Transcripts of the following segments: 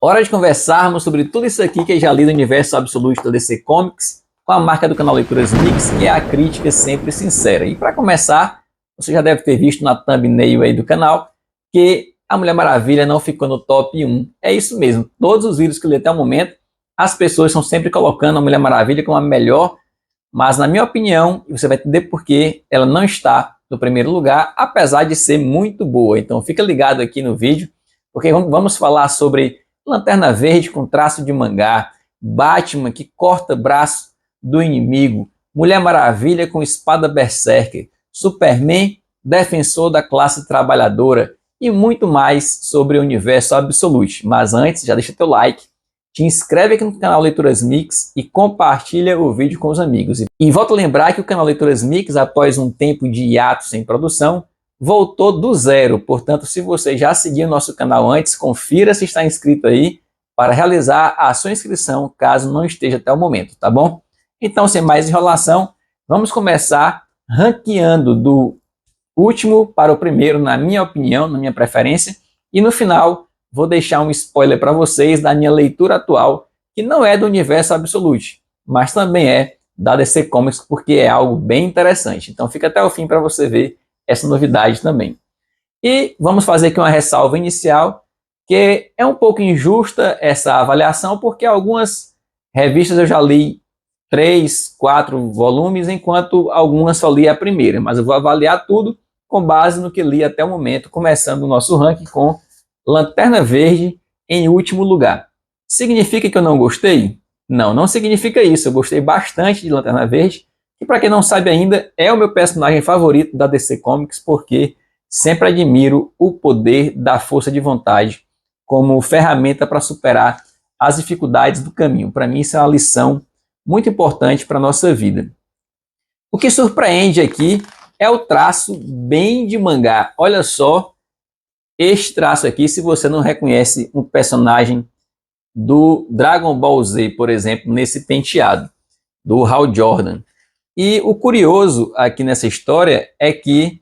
Hora de conversarmos sobre tudo isso aqui que eu já li do universo absoluto da DC Comics, com a marca do canal Leituras Mix, que é a crítica sempre sincera. E para começar, você já deve ter visto na thumbnail aí do canal que a Mulher Maravilha não ficou no top 1. É isso mesmo, todos os vídeos que eu li até o momento, as pessoas estão sempre colocando a Mulher Maravilha como a melhor, mas na minha opinião, e você vai entender por que ela não está no primeiro lugar, apesar de ser muito boa. Então fica ligado aqui no vídeo, porque vamos falar sobre Lanterna Verde com traço de mangá, Batman que corta braço do inimigo, Mulher Maravilha com espada berserker, Superman, defensor da classe trabalhadora e muito mais sobre o universo Absolute. Mas antes, já deixa teu like, te inscreve aqui no canal Leituras Mix e compartilha o vídeo com os amigos. E volto a lembrar que o canal Leituras Mix, após um tempo de hiato sem produção, voltou do zero. Portanto, se você já seguiu o nosso canal antes, confira se está inscrito aí para realizar a sua inscrição, caso não esteja até o momento, tá bom? Então, sem mais enrolação, vamos começar ranqueando do último para o primeiro, na minha opinião, na minha preferência, e no final vou deixar um spoiler para vocês da minha leitura atual, que não é do universo Absolute, mas também é da DC Comics, porque é algo bem interessante. Então fica até o fim para você ver essa novidade também. E vamos fazer aqui uma ressalva inicial, que é um pouco injusta essa avaliação, porque algumas revistas eu já li 3, 4 volumes, enquanto algumas só li a primeira, mas eu vou avaliar tudo com base no que li até o momento, começando o nosso ranking com Lanterna Verde em último lugar. Significa que eu não gostei? Não, não significa isso. Eu gostei bastante de Lanterna Verde, que para quem não sabe ainda, é o meu personagem favorito da DC Comics, porque sempre admiro o poder da força de vontade como ferramenta para superar as dificuldades do caminho. Para mim isso é uma lição muito importante para a nossa vida. O que surpreende aqui é o traço bem de mangá. Olha só este traço aqui, se você não reconhece um personagem do Dragon Ball Z, por exemplo, nesse penteado, do Hal Jordan. E o curioso aqui nessa história é que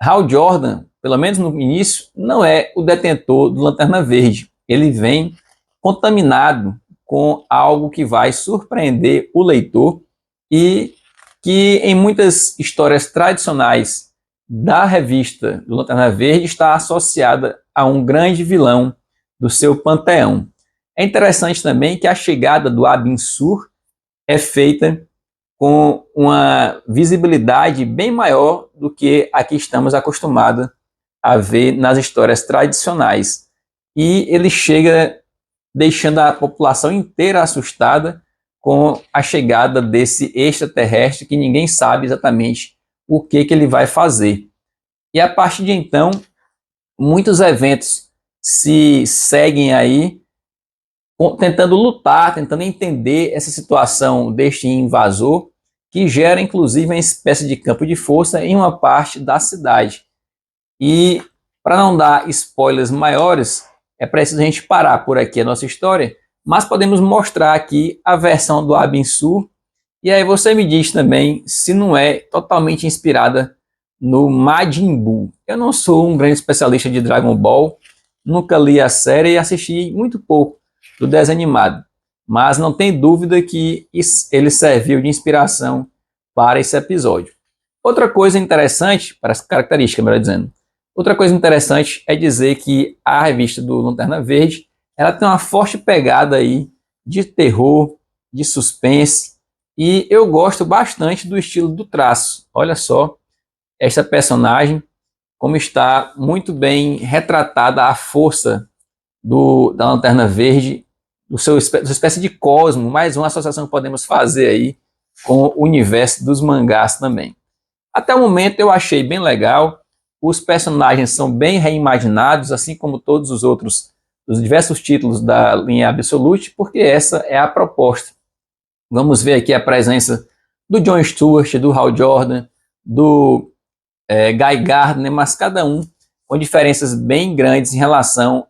Hal Jordan, pelo menos no início, não é o detentor do Lanterna Verde. Ele vem contaminado com algo que vai surpreender o leitor e que em muitas histórias tradicionais da revista do Lanterna Verde está associada a um grande vilão do seu panteão. É interessante também que a chegada do Abin Sur é feita com uma visibilidade bem maior do que a que estamos acostumados a ver nas histórias tradicionais. E ele chega deixando a população inteira assustada com a chegada desse extraterrestre que ninguém sabe exatamente o que ele vai fazer. E a partir de então, muitos eventos se seguem aí, tentando lutar, tentando entender essa situação deste invasor, que gera inclusive uma espécie de campo de força em uma parte da cidade. E para não dar spoilers maiores, é preciso a gente parar por aqui a nossa história, mas podemos mostrar aqui a versão do Abin Sur, e aí você me diz também se não é totalmente inspirada no Majin Buu. Eu não sou um grande especialista de Dragon Ball, nunca li a série e assisti muito pouco do desenho animado, mas não tem dúvida que ele serviu de inspiração para esse episódio. Outra coisa interessante, para essa característica, melhor dizendo, outra coisa interessante é dizer que a revista do Lanterna Verde, ela tem uma forte pegada aí de terror, de suspense, e eu gosto bastante do estilo do traço. Olha só esta personagem, como está muito bem retratada a força da Lanterna Verde, sua espécie de cosmo, mais uma associação que podemos fazer aí com o universo dos mangás também. Até o momento eu achei bem legal, os personagens são bem reimaginados, assim como todos os outros, os diversos títulos da linha Absolute, porque essa é a proposta. Vamos ver aqui a presença do John Stewart, do Hal Jordan, do Guy Gardner, mas cada um com diferenças bem grandes em relação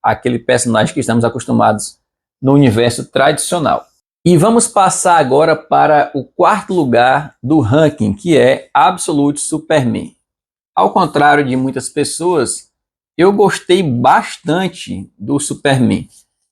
àquele personagem que estamos acostumados no universo tradicional. E vamos passar agora para o quarto lugar do ranking, que é Absolute Superman. Ao contrário de muitas pessoas, eu gostei bastante do Superman.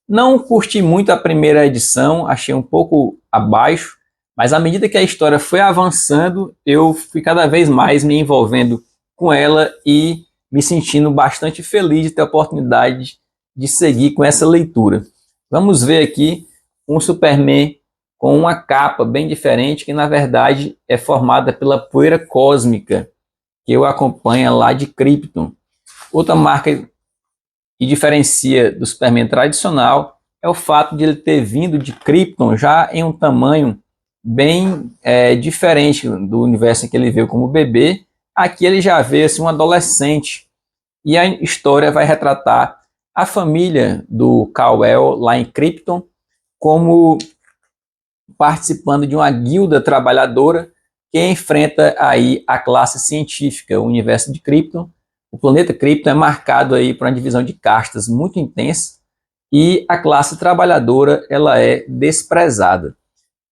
Não curti muito a primeira edição, achei um pouco abaixo, mas à medida que a história foi avançando, eu fui cada vez mais me envolvendo com ela e me sentindo bastante feliz de ter a oportunidade de seguir com essa leitura. Vamos ver aqui um Superman com uma capa bem diferente, que na verdade é formada pela poeira cósmica, que o acompanha lá de Krypton. Outra marca que diferencia do Superman tradicional é o fato de ele ter vindo de Krypton já em um tamanho bem diferente do universo em que ele veio como bebê. Aqui ele já veio assim, um adolescente, e a história vai retratar a família do Kal-El lá em Krypton como participando de uma guilda trabalhadora que enfrenta aí a classe científica. O universo de Krypton, o planeta Krypton é marcado aí por uma divisão de castas muito intensa e a classe trabalhadora ela é desprezada.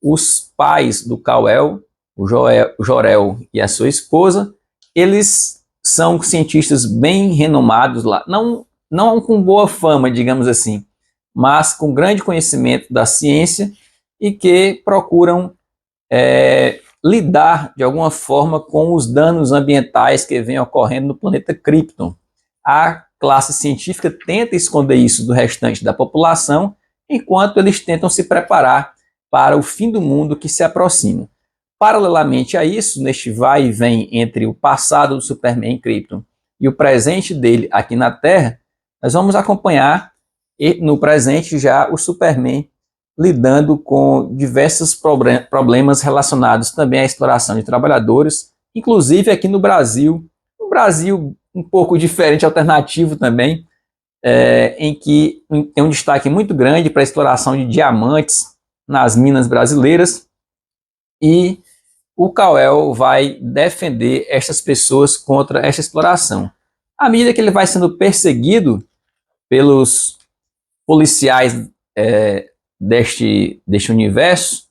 Os pais do Kal-El, o Jor-El e a sua esposa, eles são cientistas bem renomados lá, não com boa fama, digamos assim, mas com grande conhecimento da ciência e que procuram lidar de alguma forma com os danos ambientais que vêm ocorrendo no planeta Krypton. A classe científica tenta esconder isso do restante da população, enquanto eles tentam se preparar para o fim do mundo que se aproxima. Paralelamente a isso, neste vai e vem entre o passado do Superman em Krypton e o presente dele aqui na Terra, nós vamos acompanhar no presente já o Superman lidando com diversos problemas relacionados também à exploração de trabalhadores, inclusive aqui no Brasil, um Brasil um pouco diferente, alternativo também, em que tem um destaque muito grande para a exploração de diamantes nas minas brasileiras, e o Kal-El vai defender essas pessoas contra essa exploração. À medida que ele vai sendo perseguido pelos policiais deste universo,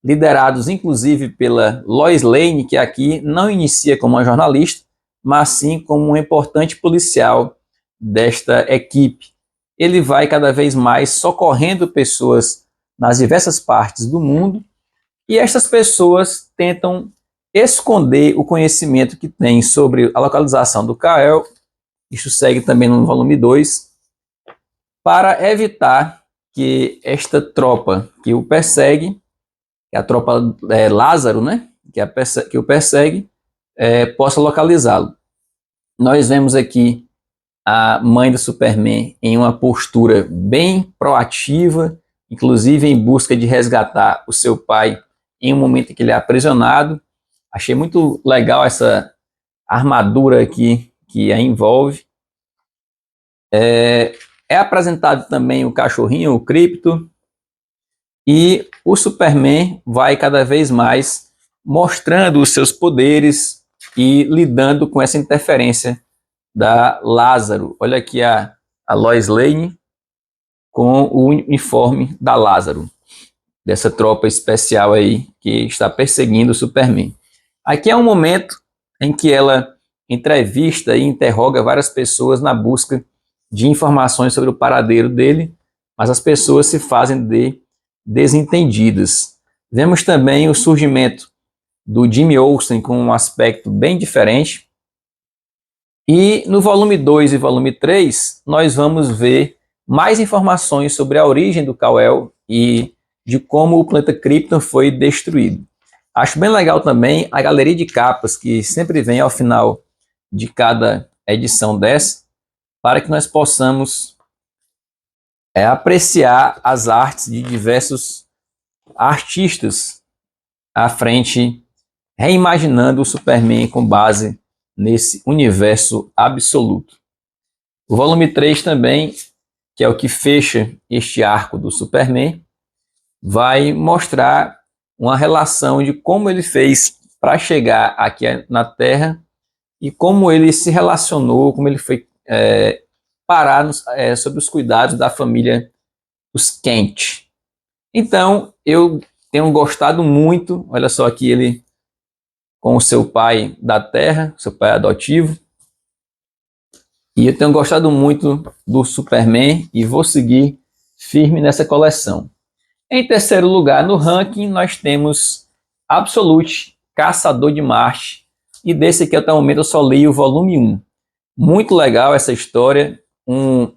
liderados inclusive pela Lois Lane, que aqui não inicia como uma jornalista, mas sim como um importante policial desta equipe. Ele vai cada vez mais socorrendo pessoas nas diversas partes do mundo, e estas pessoas tentam esconder o conhecimento que têm sobre a localização do Kal-El, isso segue também no volume 2, para evitar que esta tropa que o persegue, que é a tropa Lázaro, né, que o persegue, possa localizá-lo. Nós vemos aqui a mãe do Superman em uma postura bem proativa, inclusive em busca de resgatar o seu pai em um momento em que ele é aprisionado. Achei muito legal essa armadura aqui que a envolve. É apresentado também o cachorrinho, o Krypto, e o Superman vai cada vez mais mostrando os seus poderes e lidando com essa interferência da Lázaro. Olha aqui a Lois Lane com o uniforme da Lázaro, dessa tropa especial aí que está perseguindo o Superman. Aqui é um momento em que ela entrevista e interroga várias pessoas na busca de informações sobre o paradeiro dele, mas as pessoas se fazem de desentendidas. Vemos também o surgimento do Jimmy Olsen com um aspecto bem diferente. E no volume 2 e volume 3, nós vamos ver mais informações sobre a origem do Kal-El e de como o planeta Krypton foi destruído. Acho bem legal também a galeria de capas que sempre vem ao final de cada edição dessa, para que nós possamos apreciar as artes de diversos artistas à frente, reimaginando o Superman com base nesse universo absoluto. O volume 3 também, que é o que fecha este arco do Superman, vai mostrar uma relação de como ele fez para chegar aqui na Terra e como ele se relacionou, como ele foi parar sob os cuidados da família os Kent. Então, eu tenho gostado muito, olha só aqui ele com o seu pai da Terra, seu pai adotivo, e eu tenho gostado muito do Superman e vou seguir firme nessa coleção. Em terceiro lugar no ranking nós temos Absolute, Caçador de Marte, e desse aqui até o momento eu só li o volume 1. Muito legal essa história, um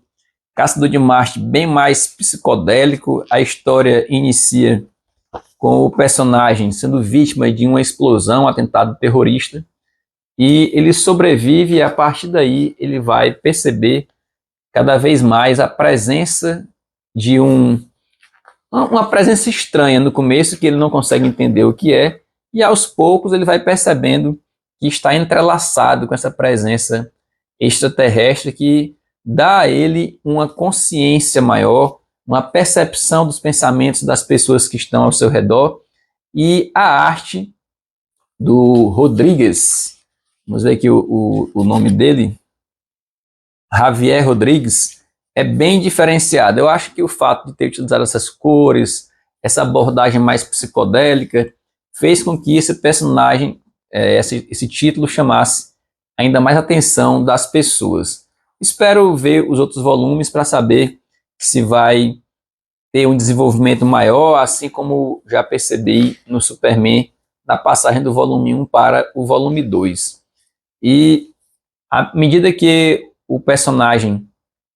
Caçador de Marte bem mais psicodélico. A história inicia com o personagem sendo vítima de uma explosão, um atentado terrorista, e ele sobrevive, e a partir daí ele vai perceber cada vez mais a presença de uma presença estranha no começo, que ele não consegue entender o que é, e aos poucos ele vai percebendo que está entrelaçado com essa presença extraterrestre que dá a ele uma consciência maior, uma percepção dos pensamentos das pessoas que estão ao seu redor. E a arte do Rodrigues, vamos ver aqui o nome dele, Javier Rodrigues, é bem diferenciado. Eu acho que o fato de ter utilizado essas cores, essa abordagem mais psicodélica, fez com que esse personagem, esse título chamasse ainda mais a atenção das pessoas. Espero ver os outros volumes para saber se vai ter um desenvolvimento maior, assim como já percebi no Superman, na passagem do volume 1 para o volume 2. E à medida que o personagem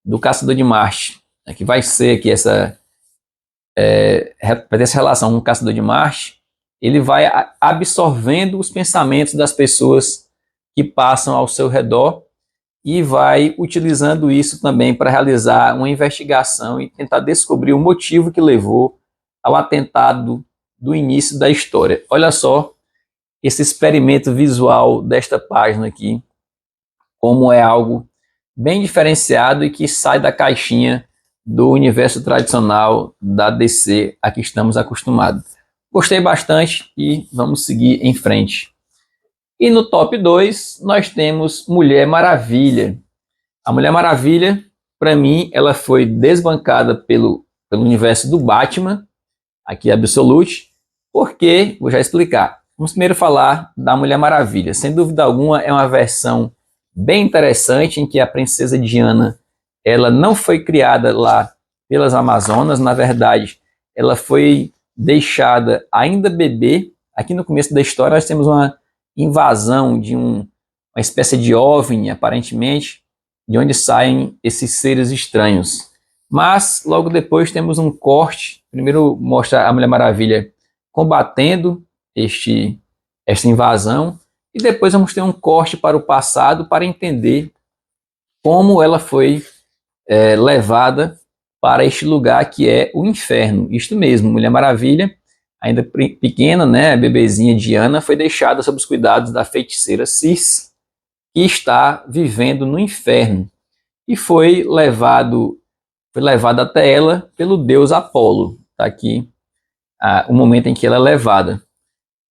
do Caçador de Marte, que vai ser aqui vai ter essa relação com o Caçador de Marte, ele vai absorvendo os pensamentos das pessoas que passam ao seu redor e vai utilizando isso também para realizar uma investigação e tentar descobrir o motivo que levou ao atentado do início da história. Olha só esse experimento visual desta página aqui, como é algo bem diferenciado e que sai da caixinha do universo tradicional da DC a que estamos acostumados. Gostei bastante e vamos seguir em frente. E no top 2 nós temos Mulher Maravilha. A Mulher Maravilha, para mim, ela foi desbancada pelo universo do Batman, aqui Absolute, porque, vou já explicar. Vamos primeiro falar da Mulher Maravilha. Sem dúvida alguma, é uma versão bem interessante em que a princesa Diana, ela não foi criada lá pelas Amazonas, na verdade, ela foi deixada ainda bebê. Aqui no começo da história nós temos uma invasão de uma espécie de OVNI, aparentemente, de onde saem esses seres estranhos. Mas logo depois temos um corte. Primeiro mostra a Mulher Maravilha combatendo esta invasão, e depois vamos ter um corte para o passado para entender como ela foi levada para este lugar que é o inferno. Isto mesmo, Mulher Maravilha, ainda pequena, né, a bebezinha Diana, foi deixada sob os cuidados da feiticeira Circe, que está vivendo no inferno, e foi levado até ela pelo deus Apolo. Está aqui o momento em que ela é levada.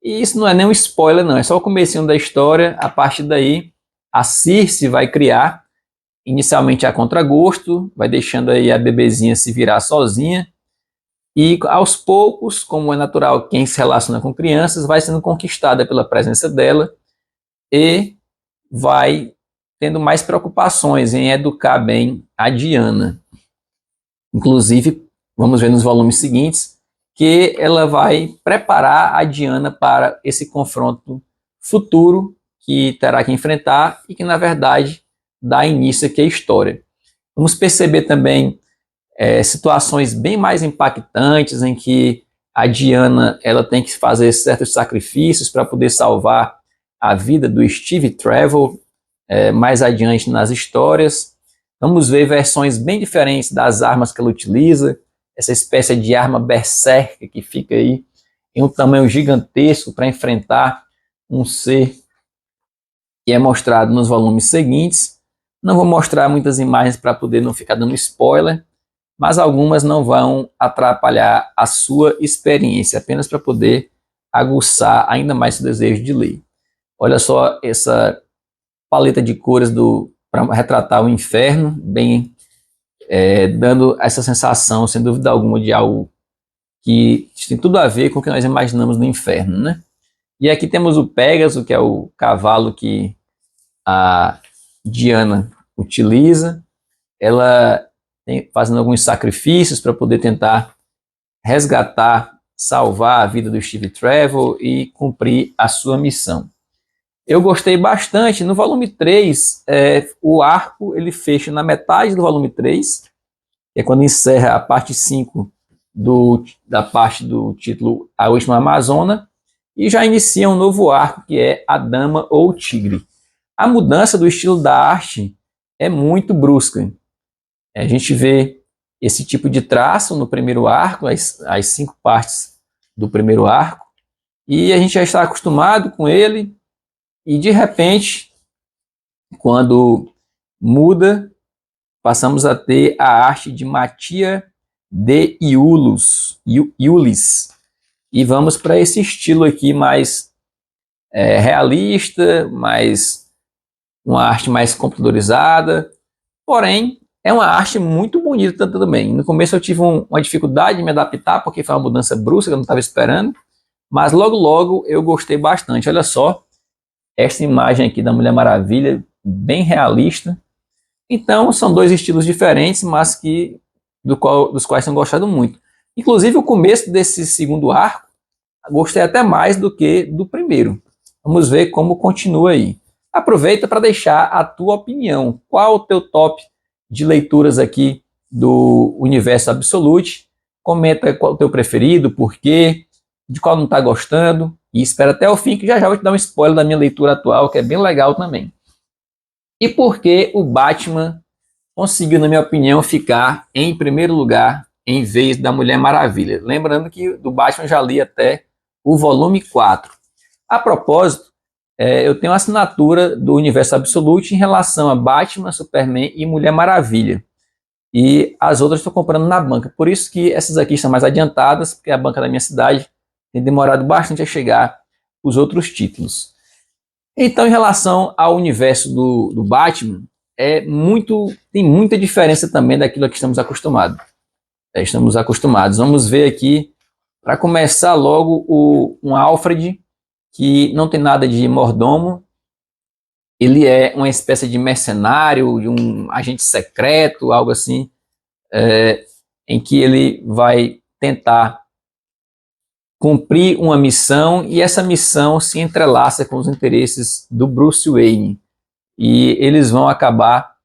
E isso não é nem um spoiler, não, é só o comecinho da história. A partir daí, a Circe vai criar, inicialmente a contragosto, vai deixando aí a bebezinha se virar sozinha, e aos poucos, como é natural quem se relaciona com crianças, vai sendo conquistada pela presença dela e vai tendo mais preocupações em educar bem a Diana. Inclusive, vamos ver nos volumes seguintes que ela vai preparar a Diana para esse confronto futuro que terá que enfrentar e que, na verdade, dá início aqui à história. Vamos perceber também situações bem mais impactantes em que a Diana ela tem que fazer certos sacrifícios para poder salvar a vida do Steve Trevor mais adiante nas histórias. Vamos ver versões bem diferentes das armas que ela utiliza, essa espécie de arma berserker que fica aí em um tamanho gigantesco para enfrentar um ser que é mostrado nos volumes seguintes. Não vou mostrar muitas imagens para poder não ficar dando spoiler, mas algumas não vão atrapalhar a sua experiência, apenas para poder aguçar ainda mais o desejo de ler. Olha só essa paleta de cores para retratar o inferno, bem dando essa sensação, sem dúvida alguma, de algo que tem tudo a ver com o que nós imaginamos no inferno, né? E aqui temos o Pégaso, que é o cavalo que a Diana utiliza. Ela fazendo alguns sacrifícios para poder tentar resgatar, salvar a vida do Steve Trevor e cumprir a sua missão. Eu gostei bastante. No volume 3, o arco ele fecha na metade do volume 3, que é quando encerra a parte 5 da parte do título A Última Amazona, e já inicia um novo arco, que é A Dama ou o Tigre. A mudança do estilo da arte é muito brusca. A gente vê esse tipo de traço no primeiro arco, as 5 partes do primeiro arco, e a gente já está acostumado com ele, e de repente, quando muda, passamos a ter a arte de Mattia de Iulis, e vamos para esse estilo aqui mais realista, uma arte mais computadorizada, porém é uma arte muito bonita também. No começo eu tive uma dificuldade de me adaptar, porque foi uma mudança brusca que eu não estava esperando, mas logo eu gostei bastante. Olha só, esta imagem aqui da Mulher Maravilha, bem realista. Então são dois estilos diferentes, mas dos quais tenho gostado muito. Inclusive o começo desse segundo arco, gostei até mais do que do primeiro. Vamos ver como continua aí. Aproveita para deixar a tua opinião. Qual o teu top de leituras aqui do Universo Absolute? Comenta qual o teu preferido, por quê, de qual não está gostando. E espera até o fim, que já vou te dar um spoiler da minha leitura atual, que é bem legal também. E por que o Batman conseguiu, na minha opinião, ficar em primeiro lugar em vez da Mulher Maravilha? Lembrando que do Batman já li até o volume 4. A propósito, eu tenho uma assinatura do Universo Absolute em relação a Batman, Superman e Mulher Maravilha. E as outras estou comprando na banca. Por isso que essas aqui estão mais adiantadas, porque a banca da minha cidade tem demorado bastante a chegar os outros títulos. Então, em relação ao universo do Batman, tem muita diferença também daquilo a que estamos acostumados. Vamos ver aqui, para começar logo, um Alfred, que não tem nada de mordomo. Ele é uma espécie de mercenário, de um agente secreto, algo assim, em que ele vai tentar cumprir uma missão, e essa missão se entrelaça com os interesses do Bruce Wayne, e eles vão acabar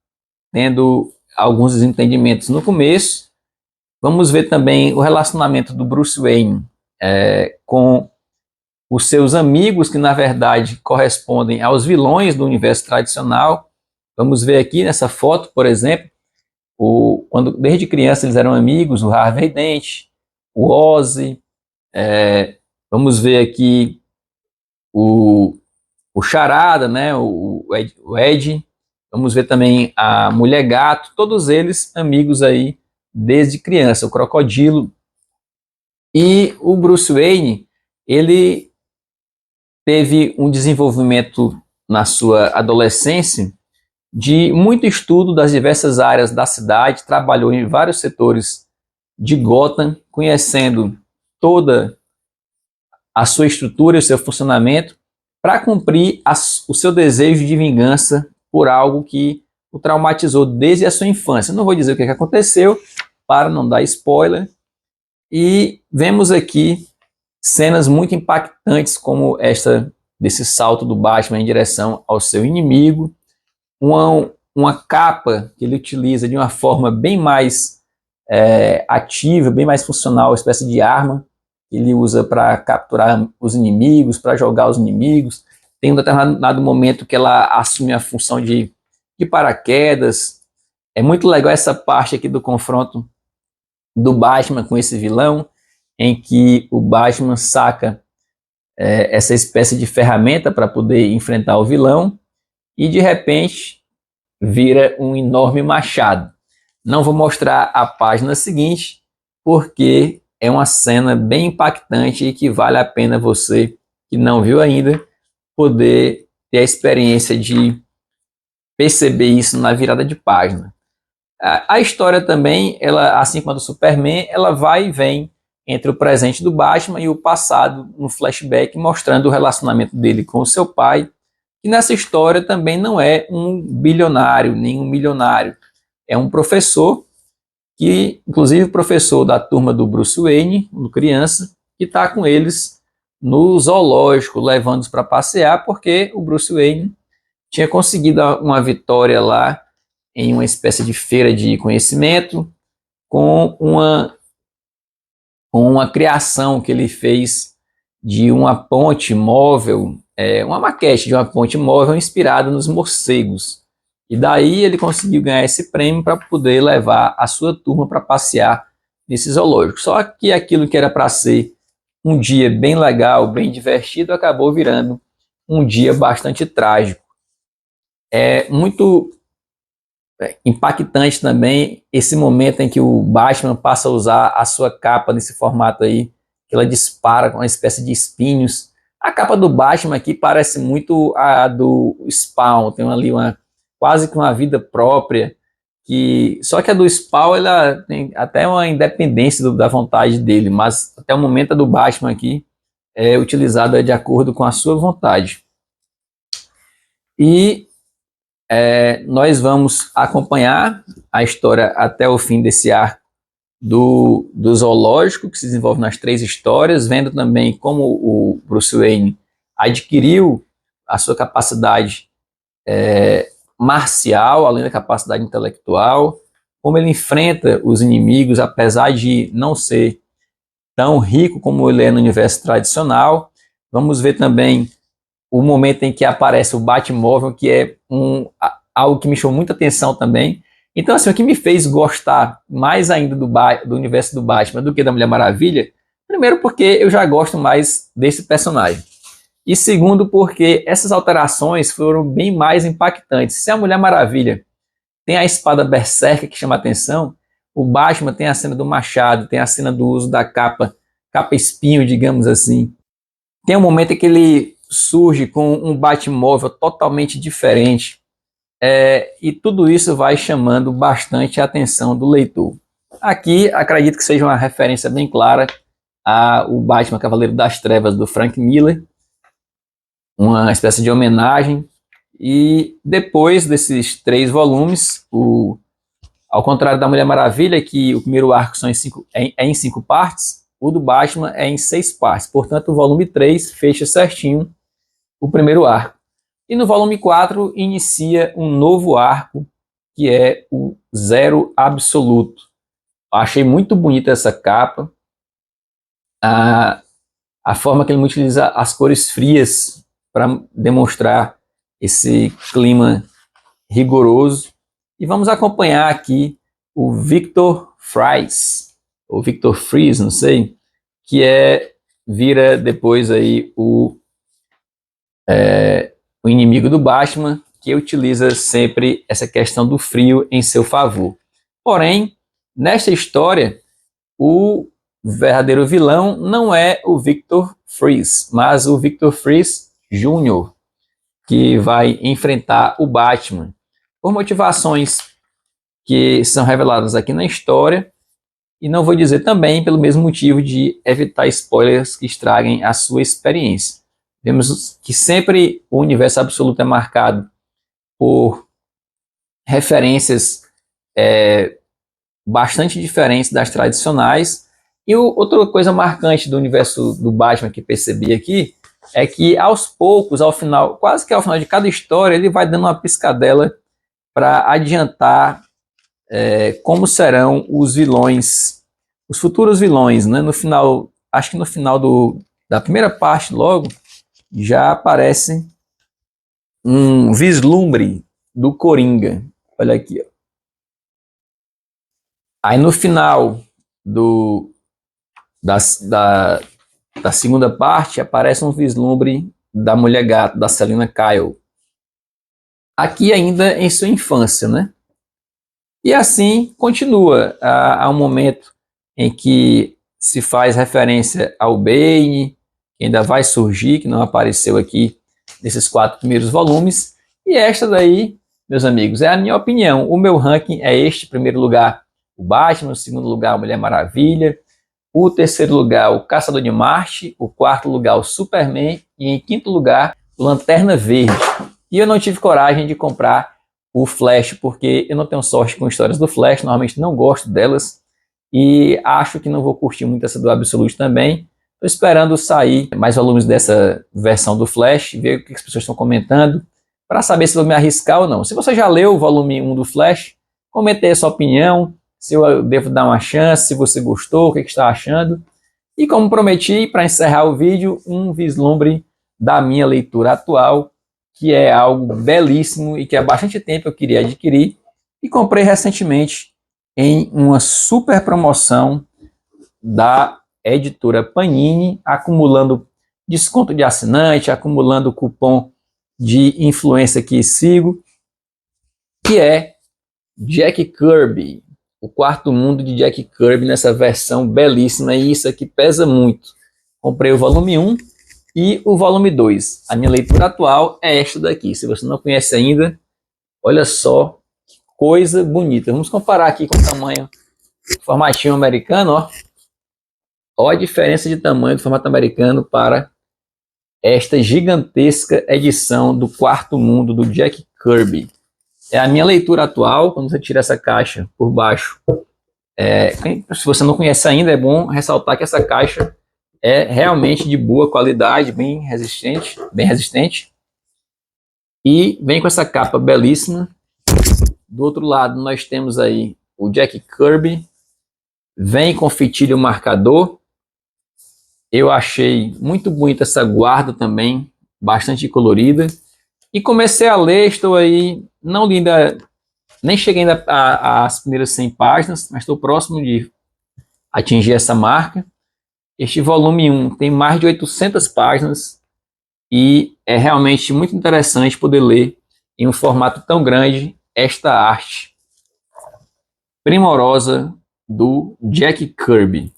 tendo alguns desentendimentos no começo. Vamos ver também o relacionamento do Bruce Wayne com os seus amigos, que na verdade correspondem aos vilões do universo tradicional. Vamos ver aqui nessa foto, por exemplo, quando desde criança eles eram amigos, o Harvey Dent, o Ozzy. Vamos ver aqui o Charada, né, o Ed. Vamos ver também a Mulher Gato, todos eles amigos aí desde criança, o Crocodilo. E o Bruce Wayne, ele teve um desenvolvimento na sua adolescência de muito estudo das diversas áreas da cidade, trabalhou em vários setores de Gotham, conhecendo toda a sua estrutura e o seu funcionamento, para cumprir o seu desejo de vingança por algo que o traumatizou desde a sua infância. Não vou dizer o que aconteceu, para não dar spoiler. E vemos aqui cenas muito impactantes, como esta desse salto do Batman em direção ao seu inimigo, uma capa que ele utiliza de uma forma bem mais ativa, bem mais funcional, uma espécie de arma que ele usa para capturar os inimigos, para jogar os inimigos. Tem um determinado momento que ela assume a função de paraquedas. É muito legal essa parte aqui do confronto do Batman com esse vilão, em que o Batman saca essa espécie de ferramenta para poder enfrentar o vilão, e de repente vira um enorme machado. Não vou mostrar a página seguinte, porque é uma cena bem impactante e que vale a pena você, que não viu ainda, poder ter a experiência de perceber isso na virada de página. A história também, ela, assim como a do Superman, ela vai e vem entre o presente do Batman e o passado, no flashback, mostrando o relacionamento dele com o seu pai, que nessa história também não é um bilionário, nem um milionário. É um professor que inclusive o professor da turma do Bruce Wayne, quando criança, que está com eles no zoológico, levando-os para passear, porque o Bruce Wayne tinha conseguido uma vitória lá em uma espécie de feira de conhecimento, com uma criação que ele fez de uma ponte móvel, uma maquete de uma ponte móvel inspirada nos morcegos. E daí ele conseguiu ganhar esse prêmio para poder levar a sua turma para passear nesse zoológico. Só que aquilo que era para ser um dia bem legal, bem divertido, acabou virando um dia bastante trágico. É muito impactante também esse momento em que o Batman passa a usar a sua capa nesse formato aí, que ela dispara com uma espécie de espinhos. A capa do Batman aqui parece muito a do Spawn, tem ali quase que uma vida própria, só que a do Spawn ela tem até uma independência da vontade dele, mas até o momento a do Batman aqui é utilizada de acordo com a sua vontade. E nós vamos acompanhar a história até o fim desse arco do zoológico, que se desenvolve nas 3 histórias, vendo também como o Bruce Wayne adquiriu a sua capacidade marcial, além da capacidade intelectual, como ele enfrenta os inimigos, apesar de não ser tão rico como ele é no universo tradicional. Vamos ver também o momento em que aparece o Batmóvel, que é algo que me chamou muita atenção também. Então, assim, o que me fez gostar mais ainda do universo do Batman do que da Mulher Maravilha, primeiro porque eu já gosto mais desse personagem. E segundo porque essas alterações foram bem mais impactantes. Se a Mulher Maravilha tem a espada Berserker que chama a atenção, o Batman tem a cena do machado, tem a cena do uso da capa espinho, digamos assim. Tem um momento em que ele surge com um Batmóvel totalmente diferente, e tudo isso vai chamando bastante a atenção do leitor. Aqui, acredito que seja uma referência bem clara ao Batman Cavaleiro das Trevas, do Frank Miller, uma espécie de homenagem, e depois desses 3 volumes, ao contrário da Mulher Maravilha, que o primeiro arco é em 5 partes, o do Batman é em 6 partes, portanto o volume 3 fecha certinho o primeiro arco. E no volume 4 inicia um novo arco, que é o Zero Absoluto. Achei muito bonita essa capa, a forma que ele utiliza as cores frias para demonstrar esse clima rigoroso. E vamos acompanhar aqui o Victor Fries, ou Victor Freeze, não sei, que vira depois aí o inimigo do Batman, que utiliza sempre essa questão do frio em seu favor. Porém, nesta história, o verdadeiro vilão não é o Victor Freeze, mas o Victor Freeze Jr., que vai enfrentar o Batman por motivações que são reveladas aqui na história, e não vou dizer também pelo mesmo motivo de evitar spoilers que estraguem a sua experiência. Vemos que sempre o universo absoluto é marcado por referências bastante diferentes das tradicionais. E outra coisa marcante do universo do Batman que percebi aqui é que aos poucos, ao final, quase que ao final de cada história, ele vai dando uma piscadela para adiantar como serão os vilões, os futuros vilões, né? No final, acho que no final da primeira parte logo, já aparece um vislumbre do Coringa. Olha aqui, ó. Aí no final da segunda parte aparece um vislumbre da Mulher Gato, da Selina Kyle. Aqui ainda em sua infância, né? E assim continua. Há um momento em que se faz referência ao Bane, que ainda vai surgir, que não apareceu aqui nesses 4 primeiros volumes. E esta daí, meus amigos, é a minha opinião. O meu ranking é este: em primeiro lugar, o Batman; no segundo lugar, a Mulher Maravilha; o terceiro lugar, o Caçador de Marte; o quarto lugar, o Superman; e em quinto lugar, o Lanterna Verde. E eu não tive coragem de comprar o Flash, porque eu não tenho sorte com histórias do Flash, normalmente não gosto delas, e acho que não vou curtir muito essa do Absolute também. Estou esperando sair mais volumes dessa versão do Flash, ver o que as pessoas estão comentando, para saber se vou me arriscar ou não. Se você já leu o volume 1 do Flash, comente aí a sua opinião, se eu devo dar uma chance, se você gostou, o que está achando. E como prometi, para encerrar o vídeo, um vislumbre da minha leitura atual, que é algo belíssimo e que há bastante tempo eu queria adquirir, e comprei recentemente em uma super promoção da editora Panini, acumulando desconto de assinante, acumulando cupom de influência que sigo, que é Jack Kirby, o Quarto Mundo de Jack Kirby, nessa versão belíssima, e isso aqui pesa muito. Comprei o volume 1 e o volume 2. A minha leitura atual é esta daqui. Se você não conhece ainda, olha só que coisa bonita. Vamos comparar aqui com o tamanho, formatinho americano, ó. Olha a diferença de tamanho do formato americano para esta gigantesca edição do Quarto Mundo do Jack Kirby. É a minha leitura atual. Quando você tira essa caixa por baixo, se você não conhece ainda, é bom ressaltar que essa caixa é realmente de boa qualidade, bem resistente. E vem com essa capa belíssima. Do outro lado nós temos aí o Jack Kirby. Vem com fitilho marcador. Eu achei muito bonita essa guarda também, bastante colorida. E comecei a ler, estou aí, não li ainda, nem cheguei ainda às primeiras 100 páginas, mas estou próximo de atingir essa marca. Este volume 1 tem mais de 800 páginas e é realmente muito interessante poder ler em um formato tão grande esta arte primorosa do Jack Kirby.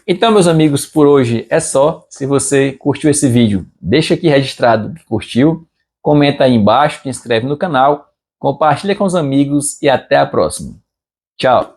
Então, meus amigos, por hoje é só. Se você curtiu esse vídeo, deixa aqui registrado que curtiu, comenta aí embaixo, se inscreve no canal, compartilha com os amigos e até a próxima. Tchau!